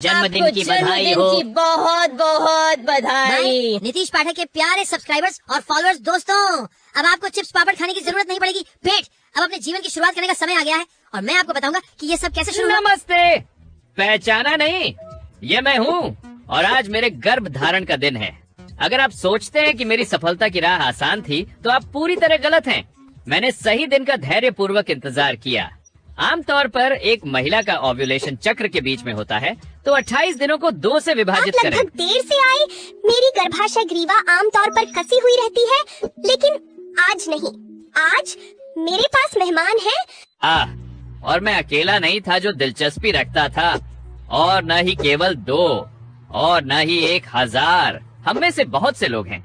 जन्मदिन की बधाई हो। की बहुत बहुत बधाई। नीतीश पाठक के प्यारे सब्सक्राइबर्स और फॉलोअर्स दोस्तों, अब आपको चिप्स पापड़ खाने की जरूरत नहीं पड़ेगी। पेट अब अपने जीवन की शुरुआत करने का समय आ गया है और मैं आपको बताऊंगा कि ये सब कैसे शुरू हुआ। नमस्ते, पहचाना नहीं? ये मैं हूँ और आज मेरे गर्भ धारण का दिन है। अगर आप सोचते हैं कि मेरी सफलता की राह आसान थी तो आप पूरी तरह गलत हैं। मैंने सही दिन का धैर्य पूर्वक इंतजार किया। आमतौर पर एक महिला का ओव्यूलेशन चक्र के बीच में होता है, तो 28 दिनों को 2 से विभाजित करें। लगभग देर से आए। मेरी गर्भाशय ग्रीवा आमतौर पर कसी हुई रहती है, लेकिन आज नहीं। आज मेरे पास मेहमान है। और मैं अकेला नहीं था जो दिलचस्पी रखता था, और न ही केवल 2 और न ही 1000। हम में से बहुत से लोग हैं,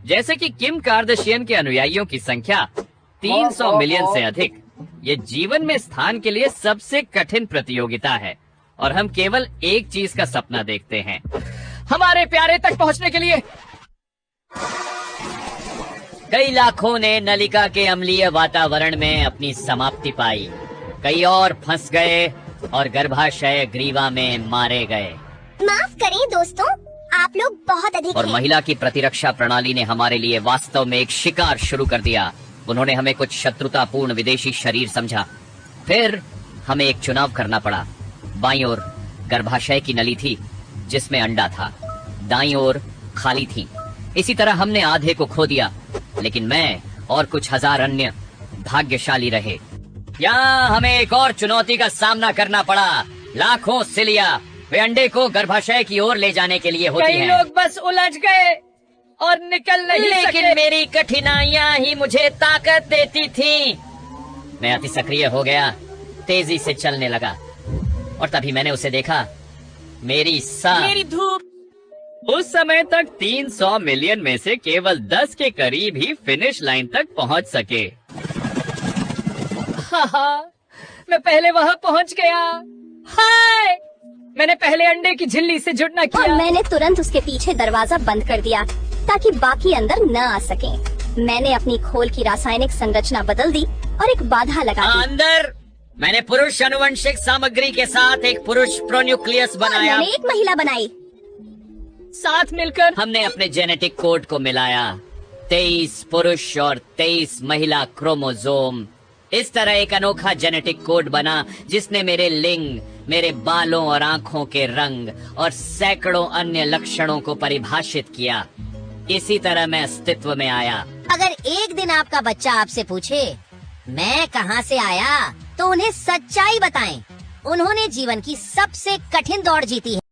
जैसे कि किम कार्दाशियन के अनुयायियों की संख्या 300 मिलियन से अधिक। ये जीवन में स्थान के लिए सबसे कठिन प्रतियोगिता है और हम केवल एक चीज का सपना देखते हैं, हमारे प्यारे तक पहुंचने के लिए। कई लाखों ने नलिका के अम्लीय वातावरण में अपनी समाप्ति पाई, कई और फंस गए और गर्भाशय ग्रीवा में मारे गए। माफ करें दोस्तों, आप लोग बहुत अधिक और हैं। महिला की प्रतिरक्षा प्रणाली ने हमारे लिए वास्तव में एक शिकार शुरू कर दिया। उन्होंने हमें कुछ शत्रुतापूर्ण विदेशी शरीर समझा। फिर हमें एक चुनाव करना पड़ा। बाईं ओर गर्भाशय की नली थी जिसमें अंडा था, दाईं ओर खाली थी। इसी तरह हमने आधे को खो दिया, लेकिन मैं और कुछ हजार अन्य भाग्यशाली रहे। यहाँ हमें एक और चुनौती का सामना करना पड़ा। लाखों सिलिया वे अंडे को गर्भाशय की ओर ले जाने के लिए होती कई हैं। लोग बस उलझ गए और निकल नहीं लेकिन सके। मेरी कठिनाइयां ही मुझे ताकत देती थी। मैं अति सक्रिय हो गया, तेजी से चलने लगा, और तभी मैंने उसे देखा। मेरी धूप। उस समय तक 300 मिलियन में से केवल 10 के करीब ही फिनिश लाइन तक पहुंच सके। मैं पहले वहाँ पहुँच गया। हाय, मैंने पहले अंडे की झिल्ली से जुड़ना और किया। मैंने तुरंत उसके पीछे दरवाजा बंद कर दिया ताकि बाकी अंदर न आ सकें। मैंने अपनी खोल की रासायनिक संरचना बदल दी और एक बाधा लगा दी। अंदर मैंने पुरुष अनुवंशिक सामग्री के साथ एक पुरुष प्रोन्यूक्लियस और बनाया। मैंने एक महिला बनाई। साथ मिलकर हमने अपने जेनेटिक कोड को मिलाया। 23 पुरुष और 23 महिला क्रोमोसोम। इस तरह एक अनोखा जेनेटिक कोड बना जिसने मेरे लिंग, मेरे बालों और आंखों के रंग और सैकड़ों अन्य लक्षणों को परिभाषित किया। इसी तरह मैं अस्तित्व में आया। अगर एक दिन आपका बच्चा आपसे पूछे मैं कहाँ से आया, तो उन्हें सच्चाई बताएं। उन्होंने जीवन की सबसे कठिन दौड़ जीती है।